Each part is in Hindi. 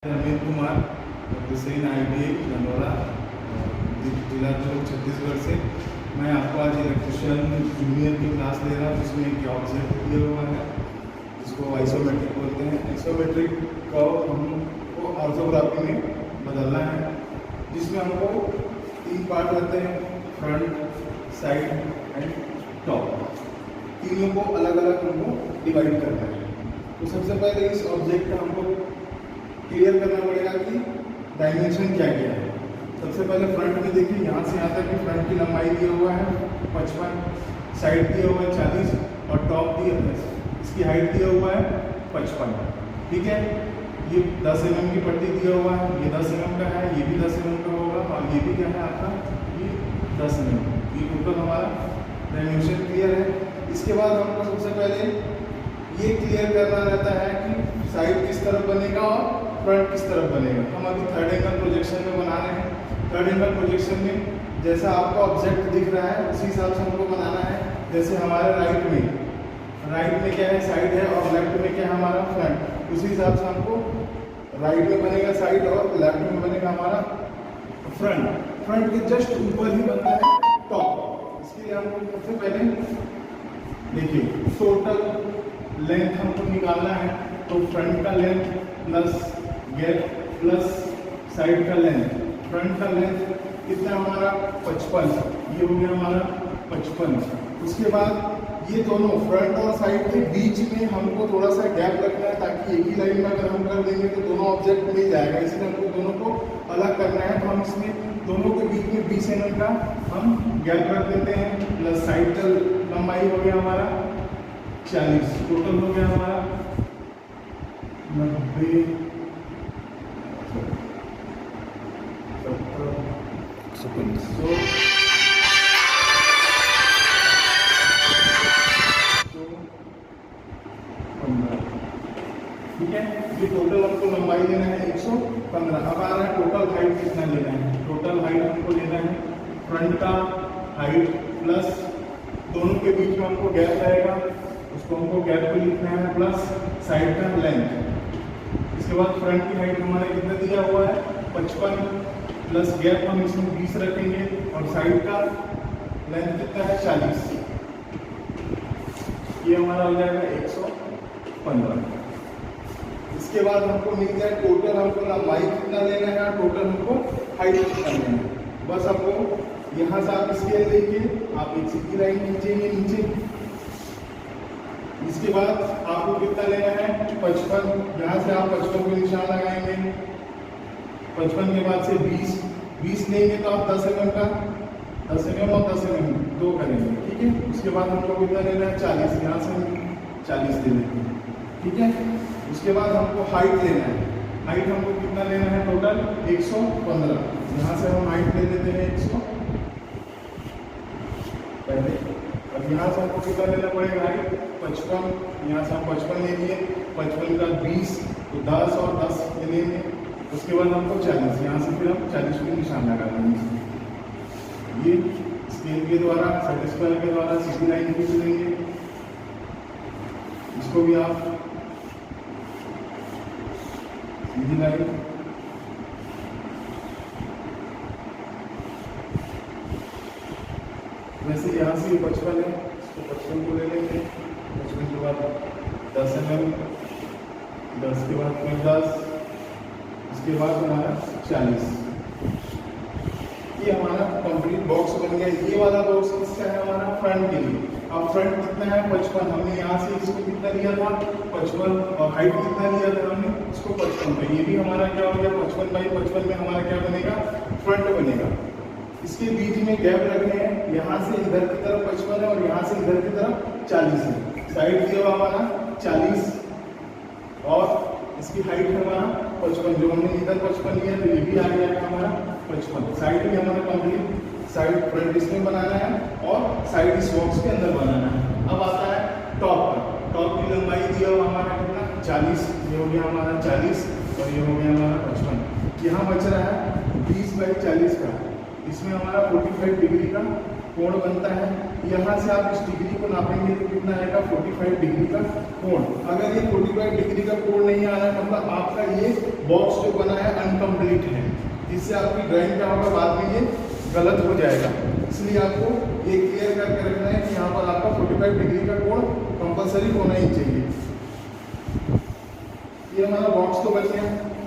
अमित कुमार हुसैन ITA जनौरा जिला दुर्ग छत्तीसगढ़ से। मैं आपको आज इलेक्ट्रिशियन जूनियर की क्लास ले रहा हूँ जिसमें एक ऑब्जेक्ट दिया हुआ है जिसको आइसोमेट्रिक बोलते हैं। आइसोमेट्रिक को हमको ऑर्थोग्राफी में बदलना है जिसमें हमको 3 पार्ट रहते हैं, फ्रंट, साइड एंड टॉप। तीनों को अलग अलग हमको डिवाइड करना है। तो सबसे पहले इस ऑब्जेक्ट का हमको क्लियर करना पड़ेगा कि डायमेंशन क्या क्या है। सबसे पहले फ्रंट में देखिए, यहाँ से यहाँ तक कि फ्रंट की लंबाई दिया हुआ है 55, साइड दिया हुआ है 40 और टॉप दिया है, इसकी हाइट दिया हुआ है 55। ठीक है, ये 10 mm की पट्टी दिया हुआ है, ये 10 mm का है, ये भी 10 mm का होगा और ये भी क्या है आपका, ये 10 mm। ये टोटल हमारा डायमेंशन क्लियर है। इसके बाद हमको सबसे पहले ये क्लियर करना रहता है कि साइड किस तरफ बनेगा और फ्रंट किस तरफ बनेगा। हम अभी थर्ड एंगल प्रोजेक्शन में बना रहे हैं। थर्ड एंगल प्रोजेक्शन में जैसा आपको ऑब्जेक्ट दिख रहा है उसी हिसाब से हमको बनाना है। जैसे हमारे राइट में क्या है, साइड है, और लेफ्ट में क्या है हमारा, फ्रंट। उसी हिसाब से हमको राइट में बनेगा साइड और लेफ्ट में बनेगा हमारा फ्रंट। फ्रंट के जस्ट ऊपर ही बनता है टॉप। इसके लिए हमको सबसे पहले देखिए टोटल लेंथ हमको निकालना है। तो फ्रंट का length plus gap plus side का लेंथ, फ्रंट का लेंथ कितना हमारा 55, ये हो गया हमारा 55। उसके बाद ये दोनों फ्रंट और साइड के बीच में हमको थोड़ा सा गैप रखना है ताकि एक ही लाइन में अगर हम कर देंगे तो दोनों ऑब्जेक्ट मिल जाएगा, इसलिए हमको दोनों को अलग करना है। तो हम इसमें दोनों के बीच में 20 mm का हम गैप रख देते हैं। प्लस साइड का लंबाई हो गया हमारा 40, टोटल हो गया हमारा 90, 70, 115। ठीक है, ये टोटल हमको लंबाई लेना है 115। अब आ रहा है टोटल हाइट कितना लेना है। टोटल हाइट हमको लेना है फ्रंट का हाइट प्लस दोनों के बीच में हमको गैप रहेगा, उसको हमको गैप को लिखना है, प्लस साइड का लेंथ। इसके बाद फ्रंट की हाइट हमारा कितना दिया हुआ है 55, प्लस गैप हम इसमें 20 रखेंगे और साइड का लेंथ कितना है 40। ये हमारा हो जाएगा 115। इसके बाद हमको मिल गया टोटल हमको लंबाई कितना लेना है, टोटल हमको हाइट कितना लेना है। बस आपको यहाँ से आप स्केल देखिए, आप एक सीधी लाइन खींचेंगे नीचे। इसके बाद आपको कितना लेना है 55, यहाँ से आप 55 को निशान लगाएंगे। 55 के बाद से 20 लेंगे तो आप 10 mm का 10 mm और 10 mm 2 करेंगे। ठीक है, उसके बाद हमको कितना लेना है 40, यहाँ से 40 ले लेंगे। ठीक है, उसके बाद हमको हाइट लेना है। हाइट हमको कितना लेना है टोटल 115, यहाँ से हम हाइट ले लेते हैं 100 पहले। अब यहाँ से हमको कितना लेना पड़ेगा हाइट 55, यहाँ से हम 55 ले लिए, 55 का 20 तो 10 और 10 ले लेंगे। उसके बाद हमको 40, यहाँ से फिर हम 40 को निशान लगा देंगे। ये स्केल के द्वारा सेटिस्फायर के द्वारा सीधी लाइन खींच लेंगे। इसको भी आप सीधी लाइन वैसे यहाँ से 55 है, इसको 55 को ले लेंगे। 55 के बाद 10 mm, 10 के बाद 50, इसके बाद हमारा 40। ये हमारा कंप्लीट बॉक्स बन गया। ये वाला बॉक्स किसका है हमारा, फ्रंट के लिए। अब फ्रंट कितना है 55, हमने यहाँ से इसको कितना लिया था 55 और हाइट कितना लिया था हमने इसको 55 पे। ये भी हमारा क्या हो गया 55/55 में हमारा क्या बनेगा, फ्रंट बनेगा। इसके बीच में गैप रखने हैं, यहाँ से इधर की तरफ 55 है और यहाँ से इधर की तरफ 40 है। साइड दिया हुआ हमारा 40 और इसकी हाइट है हमारा 55, जो हमने इधर 55 लिया तो ये भी आ गया हमारा 55। साइड भी हमारे कंप्लीट, साइड फ्रंट इसमें बनाना है और साइड इस बॉक्स के अंदर बनाना है। अब आता है टॉप का। टॉप की लंबाई दिया हुआ हमारा कितना 40, ये हो गया हमारा 40 और ये हो गया हमारा 55। यहाँ बच रहा है 20/40 का। इसमें हमारा 45 डिग्री का कोण बनता है। यहाँ से आप इस डिग्री को नापेंगे तो कितना आएगा 45 डिग्री का कोण। अगर ये 45 डिग्री का कोण नहीं आ रहा है मतलब आपका ये बॉक्स जो बना है अनकम्प्लीट है, जिससे आपकी ड्राइंग क्या होगा बाद में ये गलत हो जाएगा। इसलिए आपको ये क्लियर करके रखना है कि यहाँ पर आपका 45 डिग्री का कोण कंपलसरी होना ही चाहिए। ये हमारा बॉक्स तो बन गया।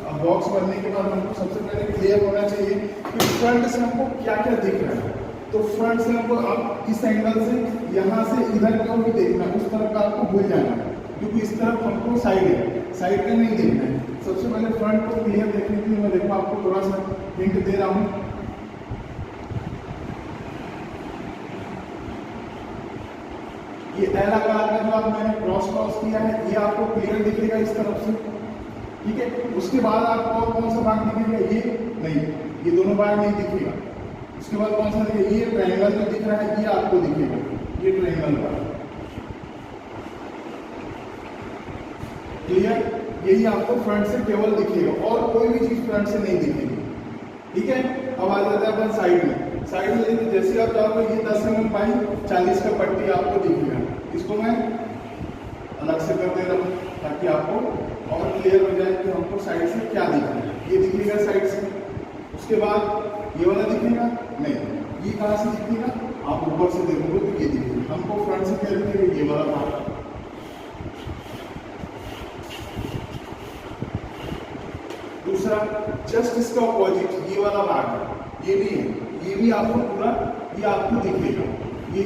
अब बॉक्स बनने के बाद हमको सबसे पहले क्लियर होना चाहिए कि फ्रंट से हमको क्या क्या दिख रहा है। तो फ्रंट से हमको आप इस एंगल से यहाँ से इधर का भी देखना है, उस तरफ का आपको भूल जाना है क्योंकि इस तरफ हमको साइड है, साइड का नहीं देखना है। सबसे पहले फ्रंट को क्लियर देखने के लिए मैं देखो आपको थोड़ा सा हिंट दे रहा हूँ। ये एल आकार का जो आप मैंने क्रॉस किया है ये आपको क्लियर दिखेगा इस तरफ से, ठीक है। उसके बाद आपको और कौन सा भाग दिखेगा, ये नहीं, ये दोनों भाग नहीं दिखेगा। उसके बाद कौन सा दिखेगा, ये ट्रायंगल जो दिख रहा है ये आपको दिखेगा, ये ट्रायंगल भाग, क्लियर। यही आपको फ्रंट से केवल दिखेगा और कोई भी चीज फ्रंट से नहीं दिखेगी, ठीक है। अब आ जाते हैं अपन साइड में। साइड में देखिए जैसे आप जाओगे ये 10 mm बाई 40 का पट्टी आपको दिखेगा। इसको मैं अलग से कर दे रहा हूँ ताकि आपको और क्लियर हो जाए कि हमको साइड से क्या दिख रहा है। ये दिखेगा साइड से। उसके बाद ये वाला दिखेगा नहीं, ये कहाँ से दिखेगा, आप ऊपर से देखोगे तो ये दिखेगा। हमको फ्रंट से क्या दिखेगा, ये वाला भाग। दूसरा जस्ट इसका ऑपोजिट ये वाला भाग है, ये भी है, ये भी आपको पूरा ये आपको दिखेगा। ये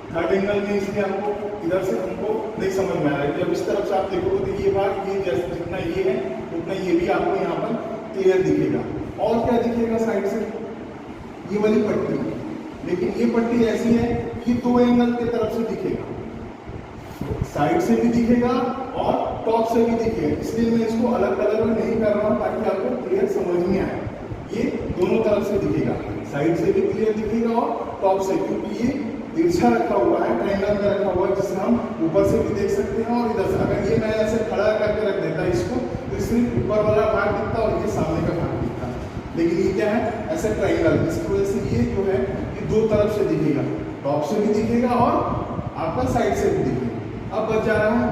थर्ड एंगल में इसलिए आपको इधर से हमको नहीं समझ में आ रहा है। जब इस तरफ से आप देखोगे तो ये भाग ये जैसे जितना ये है उतना ये भी आपको यहाँ पर क्लियर दिखेगा। और क्या दिखेगा साइड से, ये वाली पट्टी, लेकिन ये पट्टी ऐसी है कि 2 एंगल की तरफ से दिखेगा, साइड से भी दिखेगा और टॉप से भी दिखेगा। इसलिए मैं इसको अलग कलर में नहीं कर रहा हूँ ताकि आपको क्लियर समझ में आए। ये दोनों तरफ से दिखेगा, साइड से भी क्लियर दिखेगा और टॉप से, क्योंकि ये तिरछा रखा हुआ है, ट्रायंगल में रखा हुआ है, जिससे हम ऊपर से भी देख सकते हैं और इधर से। अगर ये मैं ऐसे खड़ा करके रख देता इसको तो सिर्फ ऊपर वाला भाग दिखता और ये सामने का भाग दिखता, लेकिन ये क्या है ऐसे ट्रायंगल, इसकी वजह से ये जो है ये 2 तरफ से दिखेगा, टॉप से भी दिखेगा और आपका साइड से भी दिखेगा। अब बच जा रहा है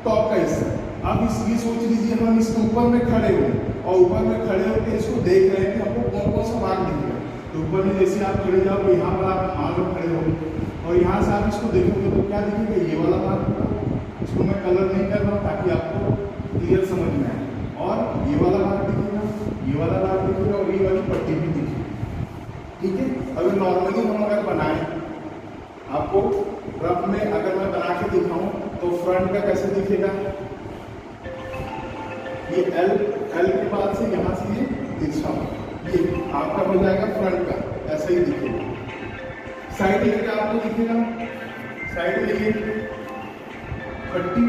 टॉप का हिस्सा। आप ये सोच लीजिए हम इसके ऊपर में खड़े हुए और ऊपर में खड़े होकर इसको देख रहे हैं कि हमको कौन कौन सा भाग दिखेगा। तो ऊपर में जैसे आप खड़े जाओ यहाँ पर आप मान लो खड़े हो और यहाँ से आप इसको देखोगे तो क्या दिखेगा, ये वाला भाग होगा। इसको मैं कलर नहीं कर रहा हूँ ताकि आपको क्लियर समझ में आए। और ये वाला भाग दिखेगा, ये वाला भाग दिखेगा और ये वाली पट्टी भी दिखेगी, ठीक है। अगर नॉर्मली हम अगर बनाएं, आपको रफ में अगर मैं बना के दिखाऊं तो फ्रंट का कैसे दिखेगा, ये एल के बाद से यहाँ से ये तिरछा, ये आपका हो जाएगा फ्रंट का, ऐसा ही दिखेगा। साइड में क्या आपको दिखेगा, साइड में ये पट्टी,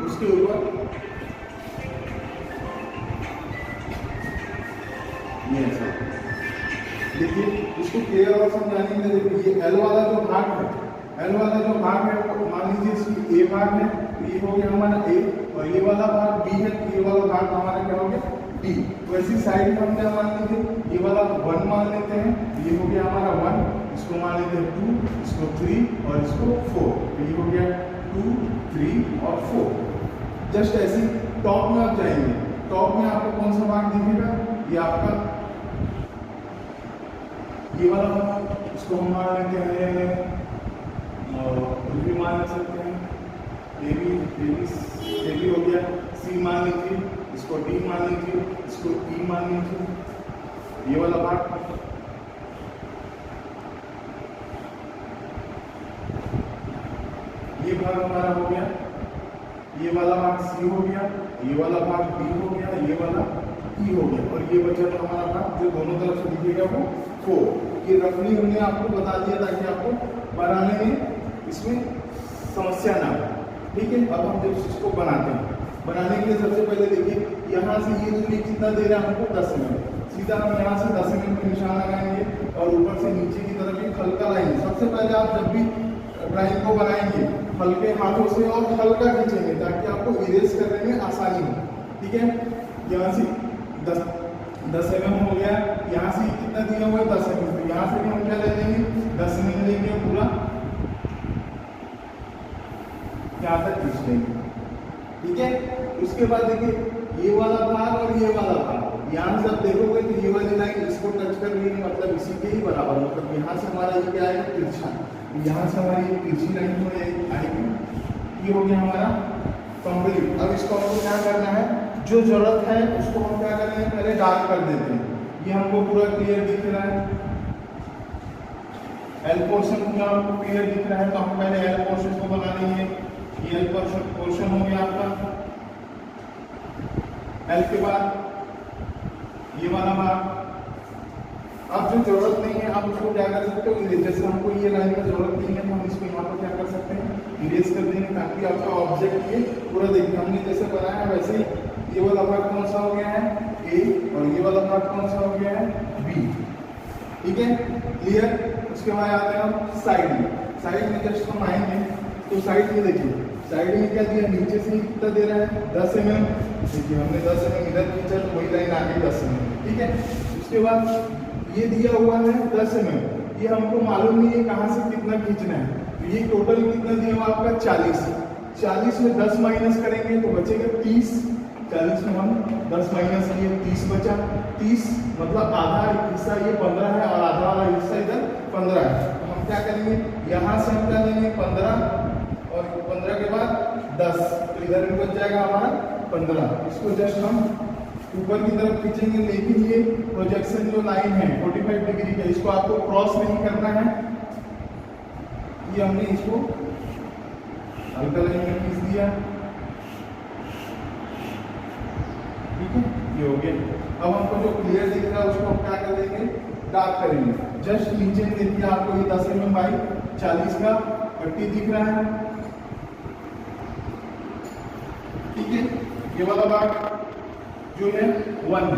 उसके ऊपर ये ऐसा। देखिए इसको क्लियर और समझाने के लिए देखिए ये एल वाला जो भाग है, एल वाला जो भाग है तो मान लीजिए इसकी ए भाग है, ये हो गया हमारा ए, और ये वाला भाग बी है, ये वाला भाग हमारा क्या हो गया डी। वैसी साइड में हम क्या मान लीजिए, ये वाला 1 मान लेते हैं, ये हो गया हमारा 1, इसको मान लेते हैं 2, इसको 3 और इसको 4, तो ये हो गया 2, 3 और 4। जस्ट ऐसे टॉप में आप जाएंगे, टॉप में आपको कौन सा भाग दिखेगा, ये आपका ये वाला भाग, इसको हम मान लेते हैं और भी मान ले सकते हैं, ए भी हो गया, सी मान लीजिए, इसको डी मान लीजिए, इसको ई मान लीजिए, ये वाला भाग, ये भाग हमारा हो गया, ये वाला भाग सी हो गया, ये वाला भाग डी हो गया, ये वाला ई हो गया, और ये बचा था हमारा भाग जो दोनों तरफ से दिखेगा वो 4। ये रफली हमने आपको बता दिया ताकि आपको बनाने में इसमें समस्या ना हो, ठीक है। अब हम जब इसको बनाते हैं, बनाने के लिए सबसे पहले देखिए यहाँ से ये दूरी कितना दे रहा है हमको 10 mm, सीधा हम यहाँ से 10 mm का निशान लगाएंगे और ऊपर से नीचे की तरफ एक हल्का लाइन। सबसे पहले आप जब भी ड्राइंग को बनाएंगे हल्के हाथों से और हल्का खींचेंगे ताकि आपको इरेज करने में आसानी हो, ठीक है। यहाँ से 10 mm हो गया। यहाँ से कितना दिया हुआ है 10 mm, तो यहाँ से भी हम क्या ले लेंगे 10 mm लेंगे पूरा यहाँ तक खींच लेंगे। ठीक है, उसके बाद देखिए ये वाला भाग और ये वाला भाग, यहाँ से आप देखोगे कि ये वाली लाइन इसको टच कर रही है, मतलब इसी के ही बराबर, मतलब यहाँ से हमारा ये क्या आएगा तिरछा, यहाँ से हमारी ये तिरछी लाइन तो आएगी। ये हो गया हमारा कंप्लीट। अब इसको हमको क्या करना है, जो जरूरत है उसको हम क्या करेंगे पहले डार्क कर देते हैं। ये हमको पूरा क्लियर दिख रहा है, एल पोर्शन पूरा हमको क्लियर दिख रहा है, तो हम पहले एल पोर्शन को बना लेंगे। ये एल पोर्शन हो गया आपका। एल के बाद ये वाला भाग, अब जो जरूरत नहीं है आप उसको क्या कर सकते हो, जैसे हमको ये लाइन में जरूरत नहीं है तो हम इसको यहाँ पर क्या कर सकते हैं इरेज कर देंगे, ताकि आपका ऑब्जेक्ट ये पूरा देखिए हमने जैसे बनाया है वैसे ही। ये वाला भाग कौन सा हो गया है ए, और ये वाला भाग कौन सा हो गया है बी। ठीक है, क्लियर। उसके बाद आते हैं हम साइड में। साइड में जस्ट हम आएंगे तो साइड में देखिए, साइड में क्या दिया, नीचे से कितना दे रहा है 10 mm। देखिए हमने 10 mm इधर खींचा तो वही लाइन आगे 10 mm। ठीक है, उसके बाद ये दिया हुआ है 10 mm, ये हमको मालूम नहीं है कहाँ से कितना खींचना है, तो ये टोटल कितना दिया हुआ आपका 40। 40 में 10 माइनस करेंगे तो बचेगा 30। 40 में हम 10 माइनस किए 30 बचा। 30 मतलब आधा हिस्सा ये 15 है और आधा वाला हिस्सा इधर 15 है, तो हम क्या करेंगे यहाँ से हम क्या लेंगे 15 और 15 के बाद 10, तो इधर भी बच जाएगा हमारा 15। इसको जस्ट हम ऊपर की तरफ खींचेंगे, लेकिन ये प्रोजेक्शन जो लाइन है 45 डिग्री का, इसको आपको क्रॉस नहीं करना है। ये हमने इसको हल्का लाइन में खींच दिया। ठीक है, ये हो गया। अब हमको जो क्लियर दिख रहा है उसको हम क्या कर देंगे डार्क करेंगे। जस्ट नीचे में देखिए आपको ये 10 mm बाई 40 का पट्टी दिख रहा है। ठीक है, ये वाला भाग जो है 1,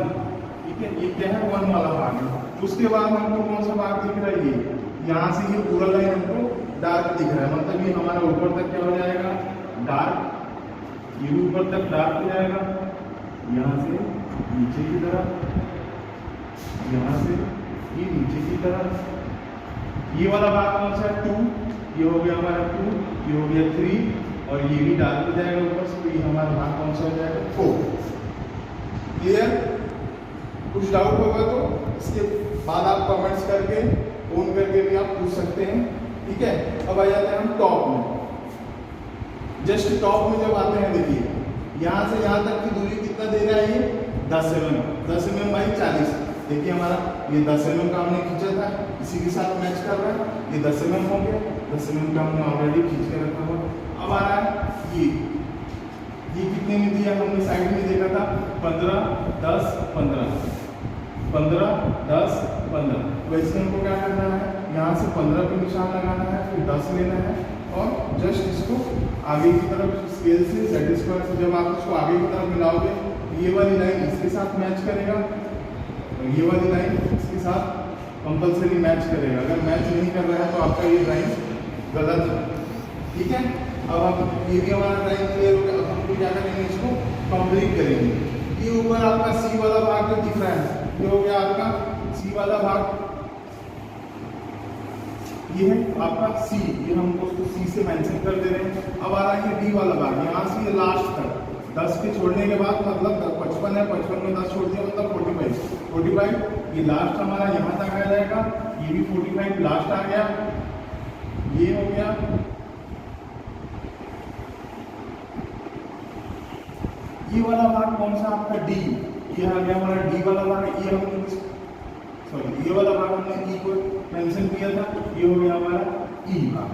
ठीक है, ये क्या है 1 वाला भाग है। उसके बाद हमको कौन सा भाग दिख रहा है, ये यहाँ से ये पूरा लाइन हमको डार्क दिख रहा है, मतलब ये हमारा ऊपर तक क्या हो जाएगा डार्क, ये भी ऊपर तक डार्क हो जाएगा, यहाँ से नीचे की तरफ, यहाँ से ये नीचे की तरफ। ये वाला भाग कौन सा है 2, ये हो गया हमारा 2, ये हो गया 3 और ये भी डार्क हो जाएगा ऊपर से, तो ये हमारा भाग कौन सा हो जाएगा 4। क्लियर? कुछ डाउट होगा तो इसके बाद आप कमेंट्स करके फोन करके भी आप पूछ सकते हैं। ठीक है, अब आ जाते हैं हम टॉप में। जस्ट टॉप में जब आते हैं देखिए यहाँ से यहाँ तक की दूरी कितना दे रहा है ये 10 mm, 10 mm बाई 40। देखिए हमारा ये 10 mm का हमने खींचा था, इसी के साथ मैच कर रहा है, ये 10 mm हो गया, 10 mm का हमने ऑलरेडी खींच के रखा हुआ। अब आ रहा है ये कितने में दिया हमने साइड में देखा था 15 10 15 15 10 15। वैसे हमको क्या करना है, यहाँ से 15 पे निशान लगाना है, फिर 10 लेना है और जस्ट इसको आगे की तरफ स्केल से Z स्क्वायर से जब आप इसको आगे की तरफ मिलाओगे ये वाली लाइन इसके साथ मैच करेगा और ये वाली लाइन इसके साथ कंपल्सरी मैच करेगा। अगर मैच नहीं कर रहा है तो आपका ये लाइन गलत है। ठीक है, अब हम ये भी हमारा लाइन क्लियर हो गया। अब हम क्या करेंगे, इसको कंप्लीट करेंगे। ये ऊपर आपका सी वाला भाग जो दिख रहा है ये हो गया आपका सी वाला भाग, ये है आपका सी, ये हम उसको सी से मेंशन कर दे रहे हैं। अब आ रहा है डी वाला भाग, यहाँ से ये लास्ट तक 10 के छोड़ने के बाद मतलब 55 है, 55 में 10 छोड़ दिया मतलब 45 ये लास्ट हमारा यहाँ तक आ जाएगा। ये भी 45 लास्ट आ गया, ये हो गया। ये वाला भाग कौन सा आपका डी, ये आ गया हमारा डी वाला भाग। ये हमने ये वाला भाग हमने ई को मेंशन किया था, ये हो गया हमारा ई भाग।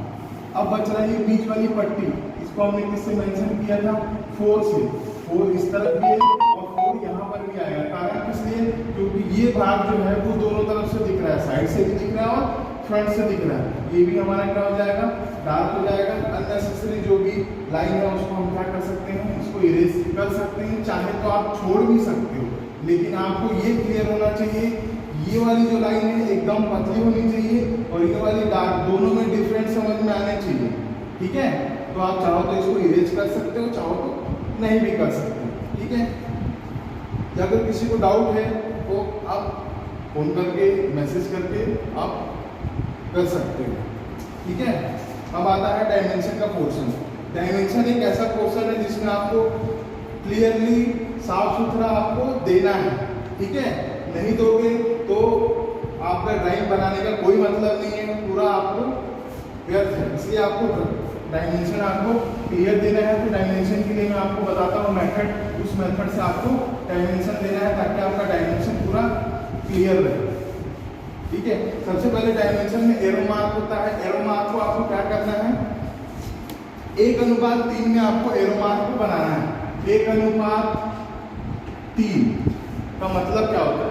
अब बच रहा है ये बीच वाली पट्टी, इसको हमने किससे मेंशन किया था 4 से। 4 इस तरफ भी है और 4 यहाँ पर भी आएगा। कारण किस लिए, क्योंकि ये भाग जो है वो दोनों तरफ से दिख रहा है, साइड से भी दिख रहा है और फ्रंट से दिख रहा है। ये भी हमारा क्या हो जाएगा डार्क हो जाएगा। अननेसेसरी जो भी लाइन है उसको हम क्या कर सकते हैं, इसको इरेज कर सकते हैं। चाहे तो आप छोड़ भी सकते हो, लेकिन आपको ये क्लियर होना चाहिए ये वाली जो लाइन है एकदम पतली होनी चाहिए और ये वाली डार्क, दोनों में डिफरेंट समझ में आने चाहिए। ठीक है, तो आप चाहो तो इसको इरेज कर सकते हो, चाहो तो नहीं भी कर सकते। ठीक है, या अगर किसी को डाउट है तो आप फ़ोन करके मैसेज करके आप कर सकते हो, ठीक है। अब आता है डायमेंशन का पोर्शन। डायमेंशन एक ऐसा पोर्शन है जिसमें आपको क्लियरली साफ सुथरा आपको देना है, ठीक है। नहीं दोगे तो आपका ड्राइंग बनाने का कोई मतलब नहीं है, पूरा आपको व्यर्थ है। इसलिए आपको डायमेंशन आपको क्लियर देना है। तो डायमेंशन के लिए मैं आपको बताता हूँ मेथड, उस मेथड से आपको डायमेंशन देना है ताकि आपका डायमेंशन पूरा क्लियर रहे, ठीक है। सबसे पहले डायमेंशन में एरो मार्क होता है। एरो मार्क को आपको क्या करना है, 1:3 में आपको एरो मार्क को बनाना है। 1:3 का मतलब क्या होता है?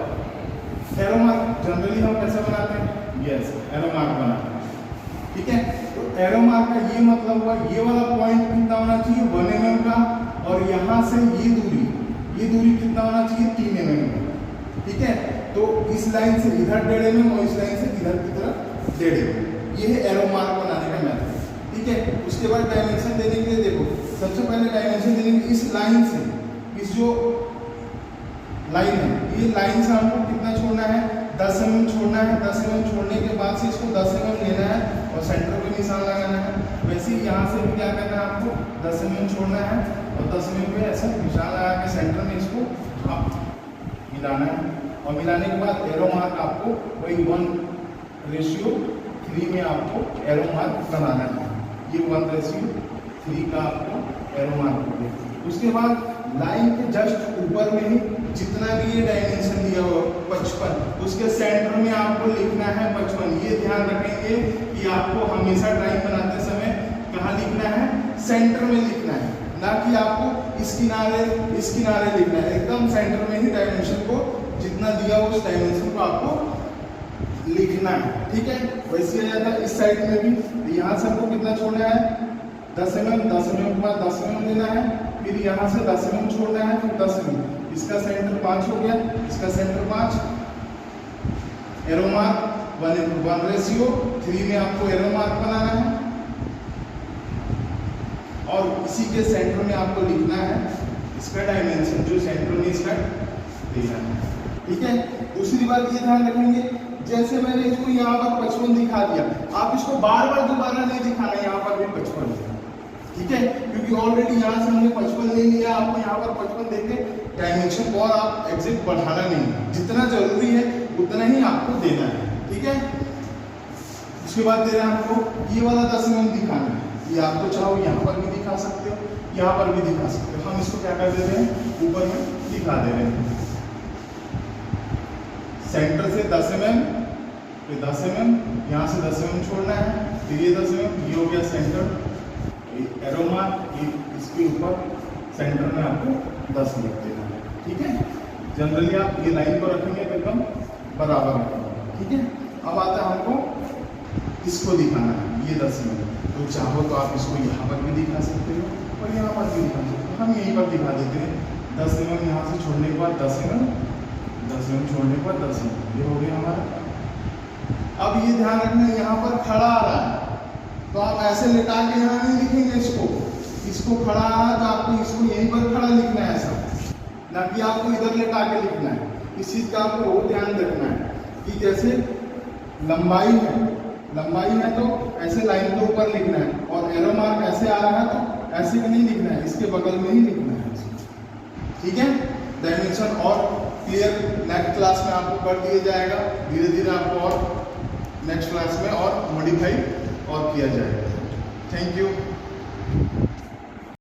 एरो मार्क जनरली हम कैसे बनाते हैं? यस, एरो मार्क बनाते हैं, ठीक है। तो एरो मार्क का ये मतलब हुआ, ये वाला पॉइंट कितना होना चाहिए? 1 mm का, और यहाँ से ये दूरी कितना होना चाहिए? 3 mm का, ठीक है। तो इस लाइन से इधर 1.5 mm और इस लाइन से इधर की तरफ 1.5 mm। ये है एरो मार्क बनाने का मेथड, ठीक है। उसके बाद डायमेंशन देने के लिए देखो, सबसे पहले डायमेंशन देने के इस लाइन से, इस जो लाइन है, ये लाइन से हमको कितना छोड़ना है? 10 mm छोड़ना है। 10 mm छोड़ने के बाद से इसको 10 mm लेना है और सेंटर पे निशान लगाना है। वैसे ही यहाँ से भी क्या करना है, आपको 10 mm छोड़ना है और 10 mm पे ऐसा निशान लगा के सेंटर में इसको आप मिलाना है। और मिलाने के बाद एरो मार्क आपको वही 1:3 में आपको एरो मार्क बनाना है। ये 1:3 का आपको एरो मार्क होगा। उसके बाद लाइन के जस्ट ऊपर में ही जितना भी ये डायमेंशन दिया हुआ 55, उसके सेंटर में आपको लिखना है 55। ये ध्यान रखेंगे कि आपको हमेशा ड्राइंग बनाते समय कहाँ लिखना है? सेंटर में लिखना है, ना कि आपको इस किनारे लिखना है। एकदम सेंटर में ही डायमेंशन को जितना दिया हो उस डायमेंशन को आपको लिखना है, ठीक है। वैसे आ जाता है इस साइड में भी। यहाँ से हमको कितना छोड़ना है? 10 mm। 10 mm के बाद 10 mm लेना है, फिर यहाँ से 10 mm छोड़ना है, फिर 10 mm। इसका सेंटर 5 हो गया, इसका सेंटर 5। एरो मार्क 1:3 में आपको एरो मार्क बनाना है और इसी के सेंटर में आपको लिखना है इसका डायमेंशन, जो सेंटर में इसका देना है, ठीक है। दूसरी बात ये ध्यान रखेंगे, जैसे मैंने इसको यहाँ पर 55 दिखा दिया, आप इसको बार बार दोबारा नहीं दिखाना, यहाँ पर भी 55, ठीक है। क्योंकि ऑलरेडी यहाँ से हमने 55 ले लिया, आपको यहाँ पर 55 देके डायमेंशन को और आप एग्जैक्ट बढ़ाना नहीं, जितना जरूरी है उतना ही आपको देना है, ठीक है। उसके बाद दे रहे हैं आपको ये वाला 10 mm दिखाना है। ये आपको चाहो यहाँ पर भी दिखा सकते हो, यहाँ पर भी दिखा सकते हो। हम इसको क्या कर देते हैं? ऊपर में दिखा दे रहे हैं। सेंटर से 10 mm, फिर 10 mm, यहाँ से 10 mm छोड़ना है, फिर ये 10 mm, ये हो गया सेंटर। एरो मार्क इसके ऊपर सेंटर में आपको 10 लिख देना है, ठीक है। जनरली आप ये लाइन को रखेंगे तो एकदम बराबर रखेंगे, ठीक है। अब आता है हमको इसको दिखाना है, ये 10 mm। तो चाहो तो आप इसको यहाँ पर भी दिखा सकते हो और यहाँ पर भी दिखा सकते हो। हम यहीं पर दिखा देते हैं। 10 mm यहाँ से छोड़ने के बाद 10 mm, 10 mm छोड़ने के बाद 10 mm, ये हो गया हमारा। अब ये ध्यान रखना, यहाँ पर खड़ा आ रहा है तो आप ऐसे लिटा के यहाँ नहीं लिखेंगे इसको खड़ा आ रहा है तो आपको इसको यहीं पर खड़ा लिखना है, ऐसा ना कि आपको इधर लिटा के लिखना है। इस चीज़ का आपको बहुत ध्यान रखना है कि जैसे लंबाई है तो ऐसे लाइन के ऊपर लिखना है, और एरो मार्क ऐसे आ रहा है तो ऐसे भी नहीं लिखना है, इसके बगल में ही लिखना है, ठीक है। डायमेंशन और क्लियर नेक्स्ट क्लास में आपको कर दिया जाएगा। धीरे धीरे आपको और नेक्स्ट क्लास में और मॉडिफाई और किया जाएगा। Thank you.